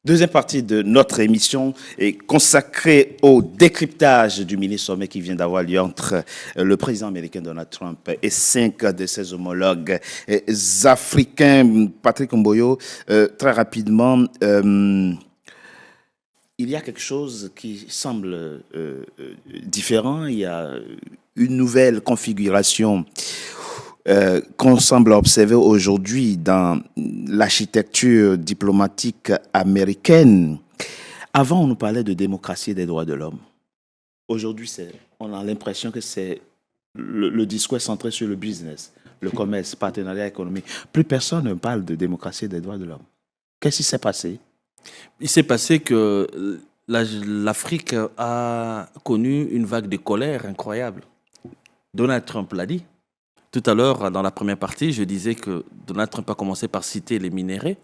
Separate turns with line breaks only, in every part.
Deuxième partie de notre émission est consacrée au décryptage du mini-sommet qui vient d'avoir lieu entre le président américain Donald Trump et 5 de ses homologues africains. Patrick Mboyo, très rapidement, il y a quelque chose qui semble différent. Il y a une nouvelle configuration qu'on semble observer aujourd'hui dans l'architecture diplomatique américaine. Avant, on nous parlait de démocratie et des droits de l'homme. Aujourd'hui, on a l'impression que c'est le discours est centré sur le business, le commerce, partenariat économique. Plus personne ne parle de démocratie et des droits de l'homme. Qu'est-ce qui s'est passé?
Il s'est passé que l'Afrique a connu une vague de colère incroyable. Donald Trump l'a dit. Tout à l'heure, dans la première partie, je disais que Donald Trump a commencé par citer les minéraux,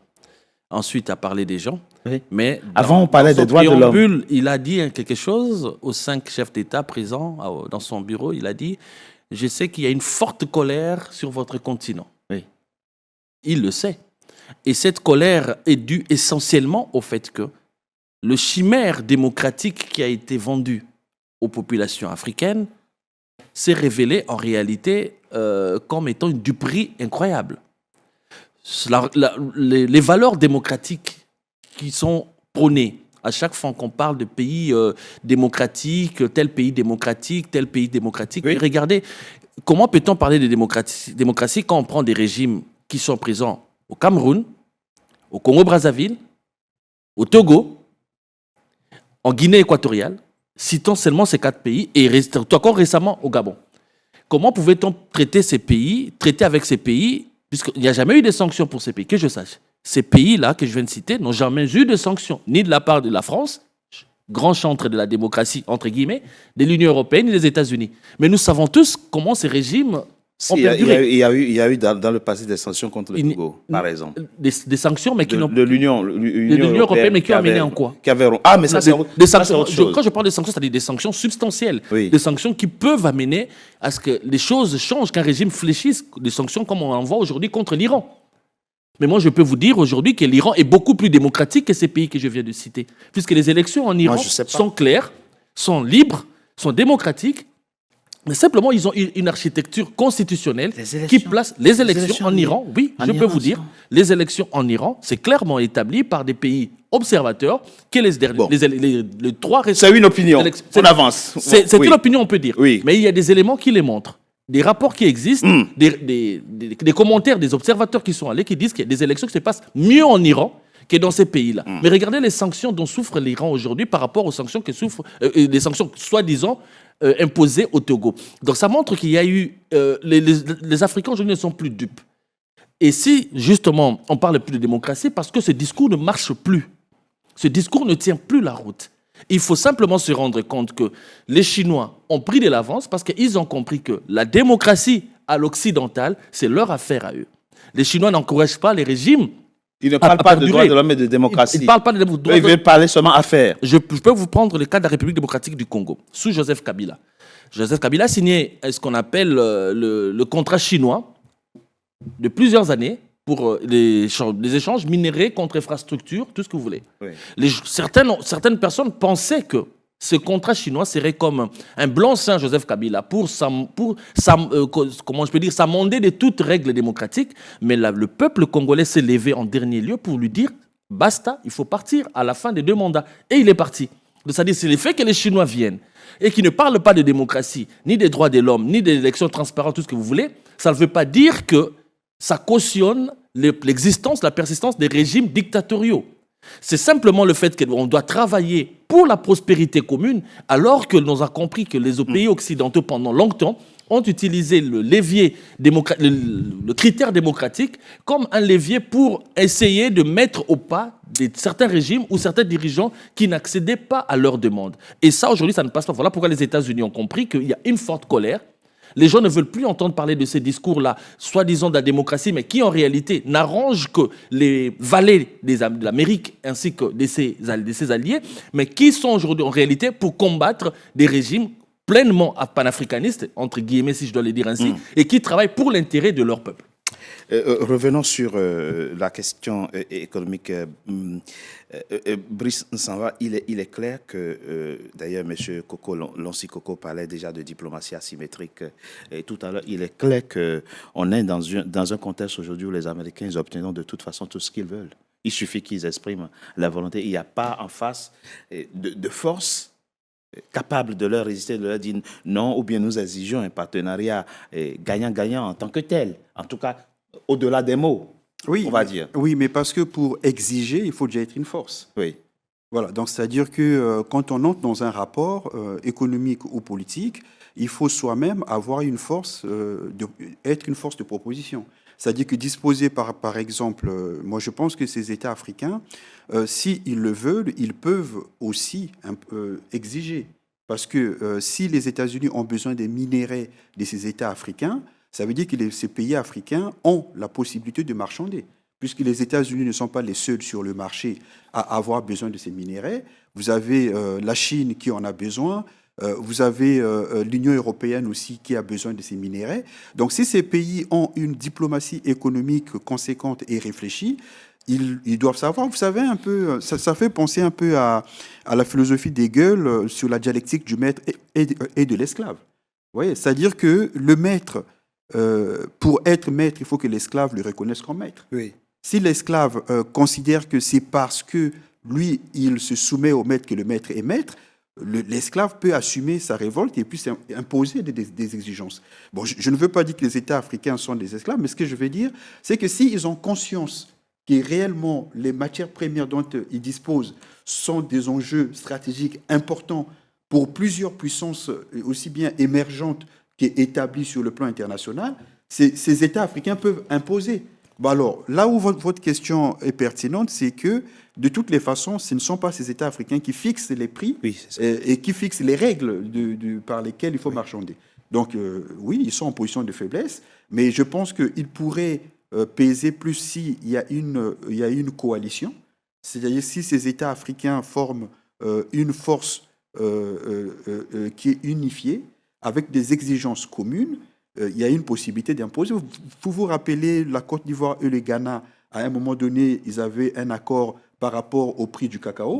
ensuite à parler des gens.
Oui.
Mais
avant, on parlait des droits de l'homme.
Il a dit quelque chose aux 5 chefs d'État présents dans son bureau. Il a dit « Je sais qu'il y a une forte colère sur votre continent. »
Oui.
Il le sait. Et cette colère est due essentiellement au fait que le chimère démocratique qui a été vendu aux populations africaines s'est révélé en réalité comme étant une duperie incroyable. Les valeurs démocratiques qui sont prônées à chaque fois qu'on parle de pays démocratiques, tel pays démocratique, oui. Regardez, comment peut-on parler de démocratie quand on prend des régimes qui sont présents au Cameroun, au Congo-Brazzaville, au Togo, en Guinée équatoriale, citons seulement ces 4 pays, et encore récemment au Gabon. Comment pouvait-on traiter avec ces pays, puisqu'il n'y a jamais eu de sanctions pour ces pays, que je sache. Ces pays-là que je viens de citer n'ont jamais eu de sanctions, ni de la part de la France, grand chantre de la démocratie, entre guillemets, de l'Union européenne et des États-Unis. Mais nous savons tous comment ces régimes ont perduré.
Il y a eu dans le passé des sanctions contre le Togo, par exemple.
Des sanctions, mais qui n'ont...
De l'Union
européenne, mais qui ont amené en quoi?
Ah, mais ça, c'est autre chose.
Quand je parle de sanctions, c'est-à-dire des sanctions substantielles.
Oui.
Des sanctions qui peuvent amener à ce que les choses changent, qu'un régime fléchisse. Des sanctions comme on en voit aujourd'hui contre l'Iran. Mais moi, je peux vous dire aujourd'hui que l'Iran est beaucoup plus démocratique que ces pays que je viens de citer. Puisque les élections en Iran sont claires, sont libres, sont démocratiques. Mais simplement, ils ont une architecture constitutionnelle qui place les élections en Iran. Oui, je peux vous dire, les élections en Iran, c'est clairement établi par des pays observateurs que les 3 récents...
C'est une opinion, on avance.
C'est une opinion, on peut dire.
Oui.
Mais il y a des éléments qui les montrent. Des rapports qui existent, des commentaires des observateurs qui sont allés, qui disent qu'il y a des élections qui se passent mieux en Iran que dans ces pays-là. Mais regardez les sanctions dont souffre l'Iran aujourd'hui par rapport aux sanctions que souffrent, les sanctions soi-disant imposées au Togo. Donc ça montre qu'il y a eu... les Africains aujourd'hui ne sont plus dupes. Et si, justement, on parle plus de démocratie, parce que ce discours ne marche plus. Ce discours ne tient plus la route. Il faut simplement se rendre compte que les Chinois ont pris de l'avance parce qu'ils ont compris que la démocratie à l'occidental, c'est leur affaire à eux. Les Chinois n'encouragent pas les régimes.
Ils ne parlent pas de droits de l'homme et de démocratie.
Ils ne parlent pas de droits de l'homme.
Ils veulent parler seulement affaires.
Je peux vous prendre le cas de la République démocratique du Congo, sous Joseph Kabila. Joseph Kabila a signé ce qu'on appelle le contrat chinois de plusieurs années pour les échanges minéraux contre infrastructures, tout ce que vous voulez. Oui. Certaines personnes pensaient que ce contrat chinois serait comme un blanc-seing Joseph Kabila pour s'amender de toutes règles démocratiques. Mais le peuple congolais s'est levé en dernier lieu pour lui dire « basta, il faut partir à la fin des 2 mandats ». Et il est parti. C'est-à-dire c'est le fait que les Chinois viennent et qui ne parlent pas de démocratie, ni des droits de l'homme, ni d'élections transparentes, tout ce que vous voulez, ça ne veut pas dire que ça cautionne l'existence, la persistance des régimes dictatoriaux. C'est simplement le fait qu'on doit travailler pour la prospérité commune, alors que l'on a compris que les pays occidentaux, pendant longtemps, ont utilisé le levier le critère démocratique comme un levier pour essayer de mettre au pas certains régimes ou certains dirigeants qui n'accédaient pas à leurs demandes. Et ça, aujourd'hui, ça ne passe pas. Voilà pourquoi les États-Unis ont compris qu'il y a une forte colère. Les gens ne veulent plus entendre parler de ces discours-là, soi-disant de la démocratie, mais qui en réalité n'arrangent que les valets de l'Amérique ainsi que de ses alliés, mais qui sont aujourd'hui en réalité pour combattre des régimes pleinement panafricanistes, entre guillemets si je dois le dire ainsi, et qui travaillent pour l'intérêt de leur peuple.
Revenons sur la question économique. Brice Nsangwa, il est clair que, d'ailleurs, M. Lonsi Koko parlait déjà de diplomatie asymétrique tout à l'heure. Il est clair qu'on est dans un contexte aujourd'hui où les Américains ils obtiennent de toute façon tout ce qu'ils veulent. Il suffit qu'ils expriment la volonté. Il n'y a pas en face de force capable de leur résister, de leur dire non, ou bien nous exigeons un partenariat gagnant-gagnant en tant que tel. En tout cas, au-delà des mots,
oui,
on va dire.
Oui, mais parce que pour exiger, il faut déjà être une force.
Oui.
Voilà, donc c'est-à-dire que quand on entre dans un rapport économique ou politique, il faut soi-même avoir une force, être une force de proposition. C'est-à-dire que disposer, par exemple, moi je pense que ces États africains, s'ils le veulent, ils peuvent aussi exiger. Parce que si les États-Unis ont besoin des minéraux de ces États africains, ça veut dire que ces pays africains ont la possibilité de marchander. Puisque les États-Unis ne sont pas les seuls sur le marché à avoir besoin de ces minéraux. Vous avez la Chine qui en a besoin, vous avez l'Union européenne aussi qui a besoin de ces minéraux. Donc si ces pays ont une diplomatie économique conséquente et réfléchie, ils doivent savoir, vous savez, un peu, ça fait penser un peu à la philosophie d'Hegel sur la dialectique du maître et de l'esclave. Vous voyez, c'est-à-dire que le maître, pour être maître, il faut que l'esclave le reconnaisse comme maître.
Oui.
Si l'esclave considère que c'est parce que lui, il se soumet au maître que le maître est maître, l'esclave peut assumer sa révolte et puis imposer des exigences. Bon, je ne veux pas dire que les États africains sont des esclaves, mais ce que je veux dire, c'est que s'ils ont conscience que réellement les matières premières dont ils disposent sont des enjeux stratégiques importants pour plusieurs puissances aussi bien émergentes qu'établies sur le plan international, ces États africains peuvent imposer. Bon alors, là où votre question est pertinente, c'est que de toutes les façons, ce ne sont pas ces États africains qui fixent les prix et qui fixent les règles par lesquelles il faut marchander. Donc oui, ils sont en position de faiblesse, mais je pense qu'ils pourraient peser plus s'il y a une coalition, c'est-à-dire si ces États africains forment une force qui est unifiée, avec des exigences communes. Il y a une possibilité d'imposer. Vous vous rappelez, la Côte d'Ivoire et le Ghana, à un moment donné, ils avaient un accord par rapport au prix du cacao.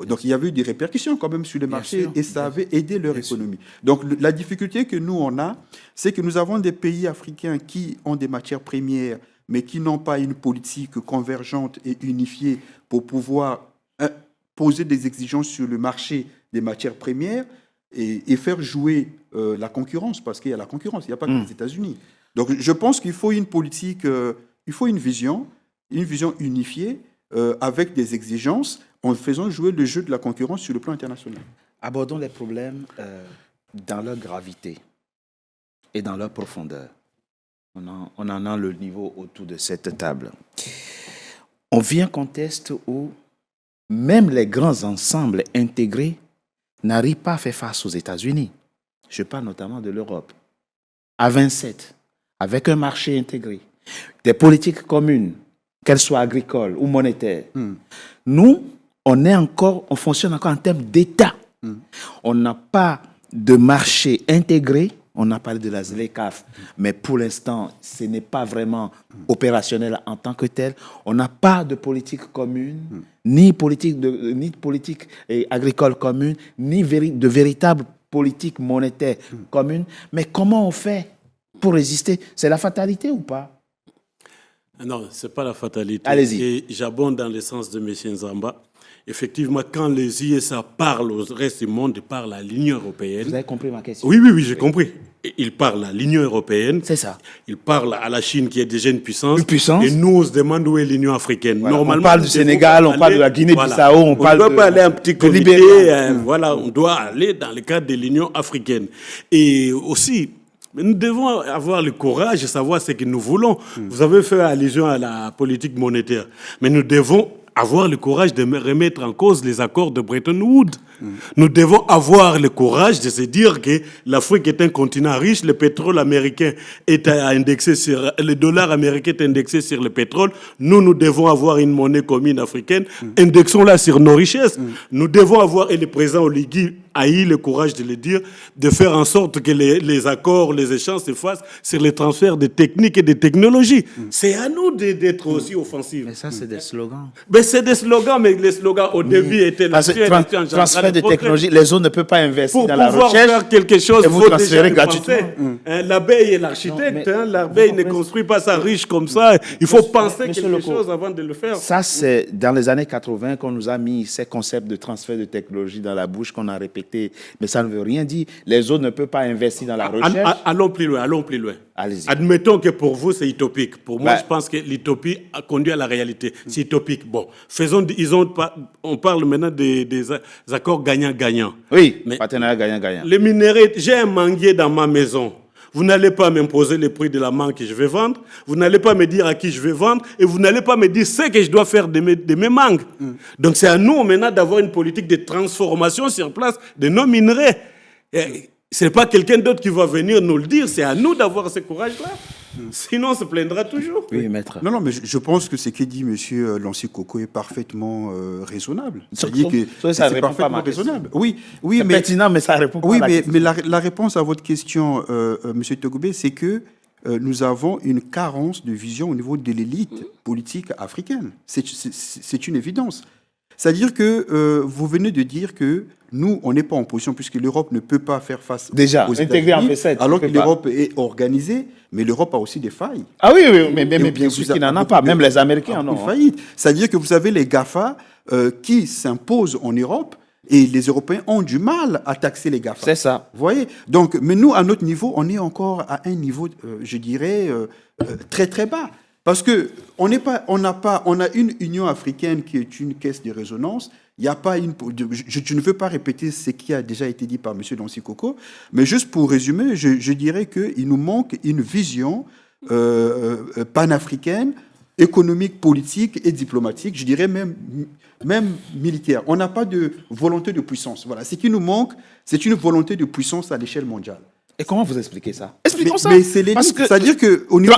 Donc il y avait eu des répercussions quand même sur le marché et ça avait aidé leur économie. Donc la difficulté que nous on a, c'est que nous avons des pays africains qui ont des matières premières, mais qui n'ont pas une politique convergente et unifiée pour pouvoir poser des exigences sur le marché des matières premières et faire jouer la concurrence, parce qu'il y a la concurrence, il n'y a pas que les États-Unis. Donc je pense qu'il faut une politique, il faut une vision unifiée avec des exigences en faisant jouer le jeu de la concurrence sur le plan international.
Abordons les problèmes dans leur gravité et dans leur profondeur. On en a le niveau autour de cette table. On vit un contexte où même les grands ensembles intégrés n'arrivent pas à faire face aux États-Unis. Je parle notamment de l'Europe. À 27, avec un marché intégré, des politiques communes, qu'elles soient agricoles ou monétaires. Nous, on fonctionne encore en termes d'État. On n'a pas de marché intégré. On a parlé de la ZLECAf, mais pour l'instant, ce n'est pas vraiment opérationnel en tant que tel. On n'a pas de politique commune, ni politique agricole commune, ni de véritable politique monétaire commune. Mais comment on fait pour résister? C'est la fatalité ou pas?
Non, ce n'est pas la fatalité.
Allez-y.
Et j'abonde dans le sens de M. Nzamba. Effectivement, quand les USA parlent au reste du monde, ils parlent à l'Union européenne.
Vous avez compris ma question?
Oui, j'ai compris. Ils parlent à l'Union européenne.
C'est ça.
Ils parlent à la Chine qui est déjà une puissance.
Une puissance.
Et nous, on se demande où est l'Union africaine.
Voilà.
Normalement,
on parle du Sénégal, on parle de la Guinée-Bissau, on
ne doit pas aller un petit comité.
Voilà.
On doit aller dans le cadre de l'Union africaine. Et aussi, nous devons avoir le courage de savoir ce que nous voulons. Vous avez fait allusion à la politique monétaire. Mais nous devons avoir le courage de remettre en cause les accords de Bretton Woods. Nous devons avoir le courage de se dire que l'Afrique est un continent riche, le pétrole américain est indexé sur, le dollar américain est indexé sur le pétrole. Nous devons avoir une monnaie commune africaine, indexons-la sur nos richesses. Nous devons avoir, et le président Oligui a eu le courage de le dire, de faire en sorte que les accords, les échanges se fassent sur les transferts de techniques et de technologies. C'est à nous d'être aussi offensifs.
Mais ça, c'est des slogans.
Mais c'est des slogans, mais les slogans au début étaient
Parce que transfert de technologie, les autres ne peuvent pas investir
pour
dans la
pouvoir
recherche.
faire quelque chose,
et vous
faut
transférez
déjà le
gratuitement.
penser. Hein, l'abeille est l'architecte.
Non, mais
L'abeille ne construit pas sa riche comme ça. Il faut penser
Monsieur
quelque
Leco,
chose avant de le faire.
Ça, c'est dans les années 80 qu'on nous a mis ces concepts de transfert de technologie dans la bouche, qu'on a répété. Mais ça ne veut rien dire. Les autres ne peuvent pas investir dans la recherche.
Allons plus loin, allons plus loin.
Allez-y.
Admettons que pour vous, c'est utopique. Pour moi,
Bah.
je pense que l'utopie a conduit à la réalité. C'est utopique. Bon, on parle maintenant des accords gagnant-gagnant.
Oui,
Mais
partenariat gagnant-gagnant.
les minerais, j'ai un manguier dans ma maison. Vous n'allez pas m'imposer le prix de la mangue que je vais vendre. Vous n'allez pas me dire à qui je vais vendre. Et vous n'allez pas me dire ce que je dois faire de mes mangues. Donc c'est à nous maintenant d'avoir une politique de transformation sur place de nos minerais. Ce n'est pas quelqu'un d'autre qui va venir nous le dire. C'est à nous d'avoir ce courage-là. Sinon, on se plaindra toujours.
Oui, maître.
Non, mais je pense que ce que dit M. Lancy Coco est parfaitement raisonnable. C'est-à-dire que
ça
c'est
répond pas à
parfaitement
ma question.
raisonnable. Oui, oui,
C'est
mais
pertinent, mais ça répond pas
oui,
à la
mais,
question.
la réponse à votre question, M. Togobé, c'est que nous avons une carence de vision au niveau de l'élite politique africaine. C'est une évidence. C'est-à-dire que vous venez de dire que nous, on n'est pas en position, puisque l'Europe ne peut pas faire face
Déjà,
aux
intégré en
États-Unis,
P7,
alors que
on peut pas.
l'Europe est organisée, mais l'Europe a aussi des failles.
Ah oui, oui, mais
Et
bien
vous
sûr
avez
qu'il n'en a
beaucoup
pas.
de-
Même les Américains en
beaucoup de
ont.
faillite. C'est-à-dire que vous avez les GAFA qui s'imposent en Europe et les Européens ont du mal à taxer les GAFA.
C'est ça.
Vous voyez? Donc, mais nous, à notre niveau, on est encore à un niveau, je dirais, très très bas. Parce que on a une Union africaine qui est une caisse de résonance. Il n'y a pas une. Je ne veux pas répéter ce qui a déjà été dit par M. Nancy Coco, mais juste pour résumer, je dirais qu'il nous manque une vision panafricaine, économique, politique et diplomatique. Je dirais même militaire. On n'a pas de volonté de puissance. Voilà. Ce qui nous manque, c'est une volonté de puissance à l'échelle mondiale.
Et comment vous expliquez ça? Expliquons ça.
Mais c'est l'élite.
Parce que-
C'est-à-dire qu'au niveau,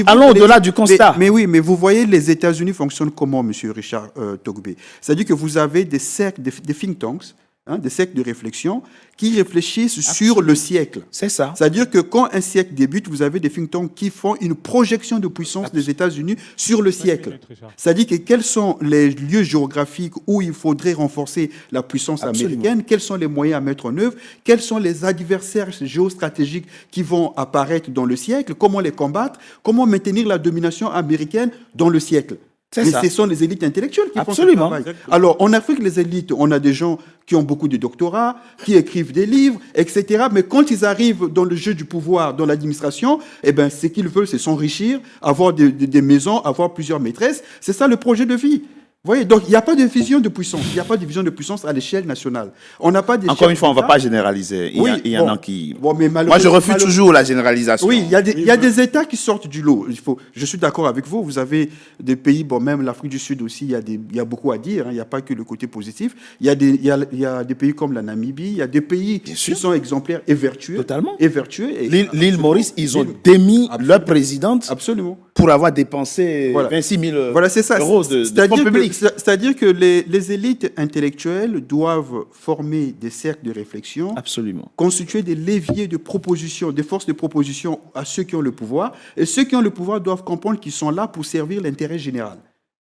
Allons au-delà du constat.
Mais oui, mais vous voyez, les États-Unis fonctionnent comment, Monsieur Richard Togbé? C'est-à-dire que vous avez des cercles, des think tanks, des cercles de réflexion qui réfléchissent sur le siècle.
C'est ça.
C'est-à-dire que quand un siècle débute, vous avez des think tanks qui font une projection de puissance des États-Unis sur le siècle. C'est-à-dire que quels sont les lieux géographiques où il faudrait renforcer la puissance américaine, quels sont les moyens à mettre en œuvre, quels sont les adversaires géostratégiques qui vont apparaître dans le siècle, comment les combattre, comment maintenir la domination américaine dans le siècle.
C'est
Mais
ça.
ce sont les élites intellectuelles qui
Absolument.
font ce travail. Alors, en Afrique, les élites, on a des gens qui ont beaucoup de doctorats, qui écrivent des livres, etc. Mais quand ils arrivent dans le jeu du pouvoir, dans l'administration, eh ben, ce qu'ils veulent, c'est s'enrichir, avoir des maisons, avoir plusieurs maîtresses. C'est ça le projet de vie. Vous voyez, donc il n'y a pas de vision de puissance. Il n'y a pas de vision de puissance à l'échelle nationale. On n'a pas des
Encore une fois, on ne va
d'État.
pas généraliser. Il y en a qui.
Bon, mais
Moi, je refuse
malheureusement-
toujours la généralisation.
Oui, il y a des États qui sortent du lot. Je suis d'accord avec vous. Vous avez des pays, bon, même l'Afrique du Sud aussi, il y a beaucoup à dire. Il n'y a pas que le côté positif. Il y a des pays comme la Namibie. Il y a des pays qui
sûr.
sont exemplaires et vertueux.
Totalement.
Et vertueux. Et
L'île Maurice, ils ont
L'île-
démis
Absolument.
leur présidente
Absolument.
pour avoir dépensé
Voilà.
26 000
Voilà, c'est ça.
euros de fonds
C'est-à-dire
publics.
c'est-à-dire que les élites intellectuelles doivent former des cercles de réflexion,
Absolument.
constituer des leviers de proposition, des forces de proposition à ceux qui ont le pouvoir. Et ceux qui ont le pouvoir doivent comprendre qu'ils sont là pour servir l'intérêt général.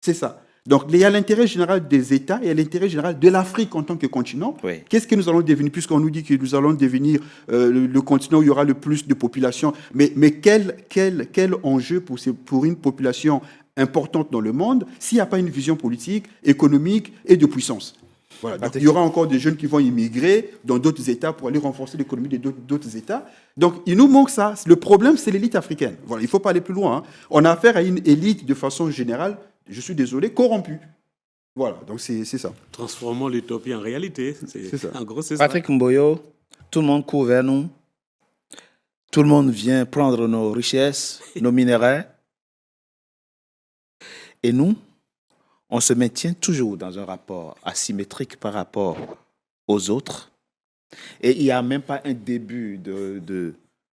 C'est ça. Donc, il y a l'intérêt général des États et l'intérêt général de l'Afrique en tant que continent.
Oui.
Qu'est-ce que nous allons devenir, puisqu'on nous dit que nous allons devenir le continent où il y aura le plus de population. Mais quel enjeu pour une population importante dans le monde s'il n'y a pas une vision politique, économique et de puissance? Voilà. Donc, il y aura encore des jeunes qui vont immigrer dans d'autres États pour aller renforcer l'économie d'autres États. Donc, il nous manque ça. Le problème, c'est l'élite africaine. Voilà, il ne faut pas aller plus loin. On a affaire à une élite de façon générale, je suis désolé, corrompue. Voilà, donc c'est ça.
Transformons l'utopie en réalité.
C'est ça.
En gros, c'est ça.
Patrick Mboyo, tout le monde court vers nous. Tout le monde vient prendre nos richesses, nos minéraux. Et nous, on se maintient toujours dans un rapport asymétrique par rapport aux autres. Et il n'y a même pas un début de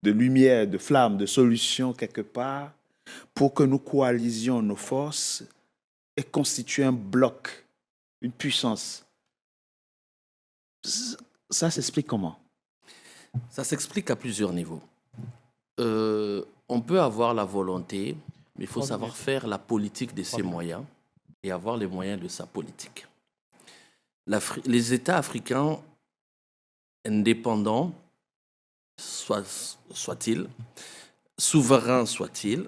lumière, de flamme, de solution quelque part pour que nous coalisions nos forces et constituer un bloc, une puissance. ça s'explique comment?
Ça s'explique à plusieurs niveaux. On peut avoir la volonté, mais il faut savoir faire la politique de ses moyens et avoir les moyens de sa politique. Les États africains indépendants, soient-ils, souverains soient-ils,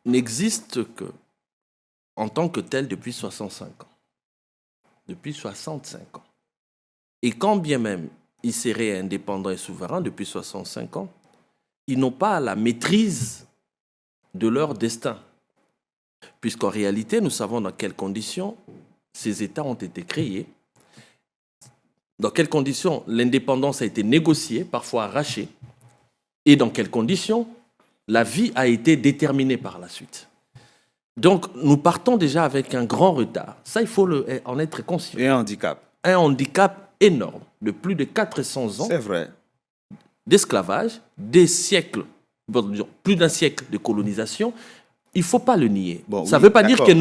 n'existent que en tant que tels depuis 65 ans. Depuis 65 ans. Et quand bien même ils seraient indépendants et souverains depuis 65 ans, ils n'ont pas la maîtrise de leur destin. Puisqu'en réalité, nous savons dans quelles conditions ces États ont été créés, dans quelles conditions l'indépendance a été négociée, parfois arrachée, et dans quelles conditions la vie a été déterminée par la suite. Donc, nous partons déjà avec un grand retard. Ça, il faut en être conscient.
Et un handicap.
Un handicap énorme, de plus de 400 ans
C'est vrai.
d'esclavage, des siècles, plus d'un siècle de colonisation. Il ne faut pas le nier.
Bon,
ça ne
oui,
veut pas dire
d'accord.
que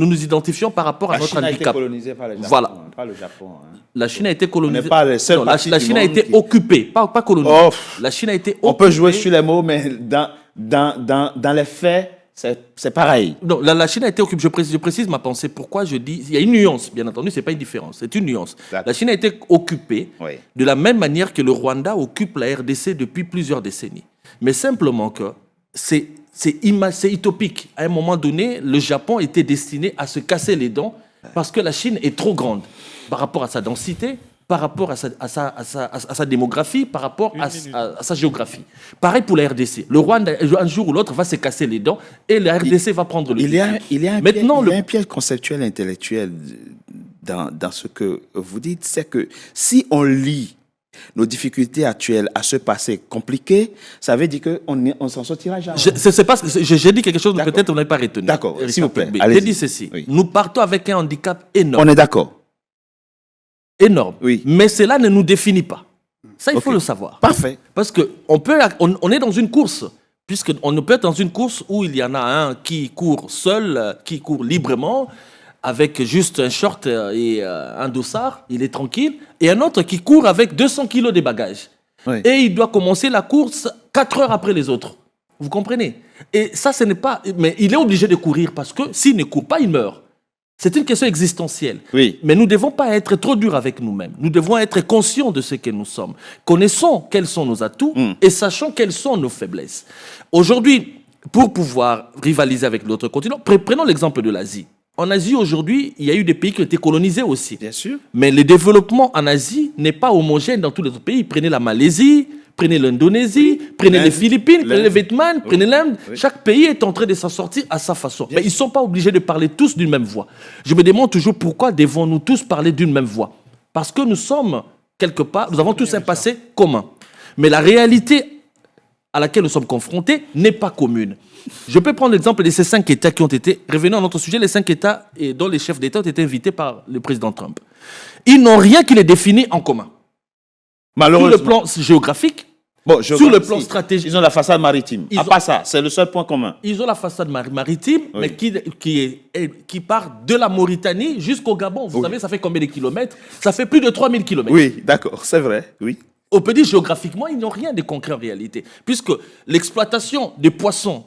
nous nous identifions par rapport à
La
notre
Chine a été
handicap.
colonisée par le Japon.
Voilà.
Hein, pas le Japon. Hein.
La Chine a été colonisée.
On n'est pas les seuls
Non,
partis
la
du
Chine a
monde
été
qui-
occupée, pas colonisée.
Oh,
La Chine a été occupée.
On peut jouer sur les mots, mais dans les faits, c'est pareil.
Non, la Chine a été occupée. Je précise ma pensée. Pourquoi je dis... Il y a une nuance, bien entendu, ce n'est pas une différence. C'est une nuance.
D'accord.
La Chine a été occupée
Oui.
de la même manière que le Rwanda occupe la RDC depuis plusieurs décennies. Mais simplement que c'est utopique. À un moment donné, le Japon était destiné à se casser les dents parce que la Chine est trop grande par rapport à sa densité, par rapport à sa démographie, par rapport à sa géographie. Pareil pour la RDC. Le Rwanda, un jour ou l'autre, va se casser les dents et la RDC va prendre le
Il y a
Maintenant,
un piège conceptuel et intellectuel dans ce que vous dites, c'est que si on lit nos difficultés actuelles à ce passé compliqué, ça veut dire qu'on s'en sortira jamais.
C'est pas ce que j'ai dit quelque chose que
D'accord.
peut-être vous n'avez pas retenu.
D'accord, s'il vous plaît,
J'ai
allez-y.
dit ceci.
Oui.
Nous partons avec un handicap énorme.
On est d'accord.
Énorme.
Oui.
Mais cela ne nous définit pas. Ça, il faut
Ok.
le savoir.
Parfait.
Parce qu'on on est dans une course. Puisqu'on peut être dans une course où il y en a un qui court seul, qui court librement, avec juste un short et un dossard, il est tranquille, et un autre qui court avec 200 kilos de bagages.
Oui.
Et il doit commencer la course 4 heures après les autres. Vous comprenez? Et ça, ce n'est pas... Mais il est obligé de courir parce que s'il ne court pas, il meurt. C'est une question existentielle.
Oui.
Mais nous ne devons pas être trop durs avec nous-mêmes. Nous devons être conscients de ce que nous sommes. Connaissons quels sont nos atouts et sachons quelles sont nos faiblesses. Aujourd'hui, pour pouvoir rivaliser avec l'autre continent, prenons l'exemple de l'Asie. En Asie, aujourd'hui, il y a eu des pays qui ont été colonisés aussi.
Bien sûr.
Mais le développement en Asie n'est pas homogène dans tous les autres pays. Prenez la Malaisie, prenez l'Indonésie, prenez les
l'Inde,
Philippines, prenez le
l'Inde.
Vietnam, prenez l'Inde.
Oui.
Chaque pays est en train de s'en sortir à sa façon. Mais ils ne sont pas obligés de parler tous d'une même voix. Je me demande toujours pourquoi devons-nous tous parler d'une même voix. Parce que nous sommes, quelque part, nous avons tous un passé commun. Mais la réalité à laquelle nous sommes confrontés n'est pas commune. Je peux prendre l'exemple de ces 5 États qui ont été, revenons à notre sujet, les 5 États dont les chefs d'État ont été invités par le président Trump. Ils n'ont rien qui les définit en commun. Sur
Malheureusement.
le plan géographique,
Bon,
sur le plan stratégique.
Ils ont la façade maritime.
Ils
À
ont-
part ça, c'est le seul point commun.
Ils ont la façade maritime,
Oui.
mais qui part de la Mauritanie jusqu'au Gabon. Vous savez, ça fait combien de kilomètres? Ça fait plus de 3000 kilomètres.
Oui, d'accord, c'est vrai. Oui.
On peut dire géographiquement, ils n'ont rien de concret en réalité. Puisque l'exploitation des poissons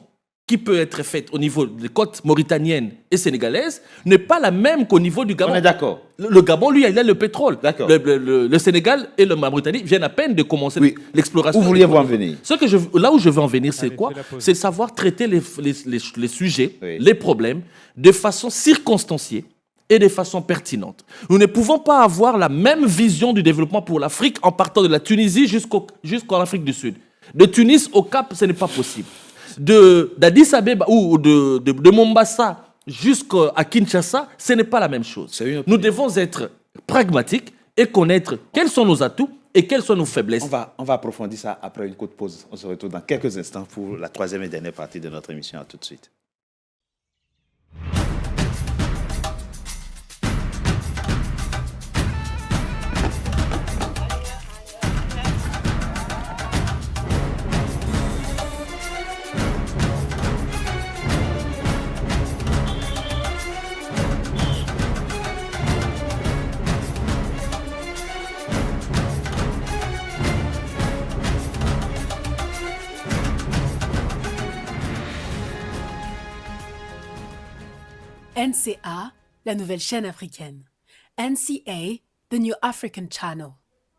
qui peut être faite au niveau des côtes mauritaniennes et sénégalaises n'est pas la même qu'au niveau du Gabon.
On est d'accord.
Le Gabon, lui, il a le pétrole.
D'accord.
Le Sénégal et la Mauritanie viennent à peine de commencer
Oui.
l'exploration.
Où vouliez-vous en venir?
Là où je veux en venir, c'est
Allez,
quoi?
fais la pause.
C'est savoir traiter les sujets,
Oui.
les problèmes, de façon circonstanciée et de façon pertinente. Nous ne pouvons pas avoir la même vision du développement pour l'Afrique en partant de la Tunisie jusqu'en Afrique du Sud. De Tunis au Cap, ce n'est pas possible. D'Addis Abeba ou de Mombasa jusqu'à Kinshasa, ce n'est pas la même chose.
C'est une
Nous devons être pragmatiques et connaître quels sont nos atouts et quelles sont nos faiblesses.
On va approfondir ça après une courte pause. On se retrouve dans quelques instants pour la troisième et dernière partie de notre émission. À tout de suite.
NCA, la nouvelle chaîne africaine. NCA, the New African Channel.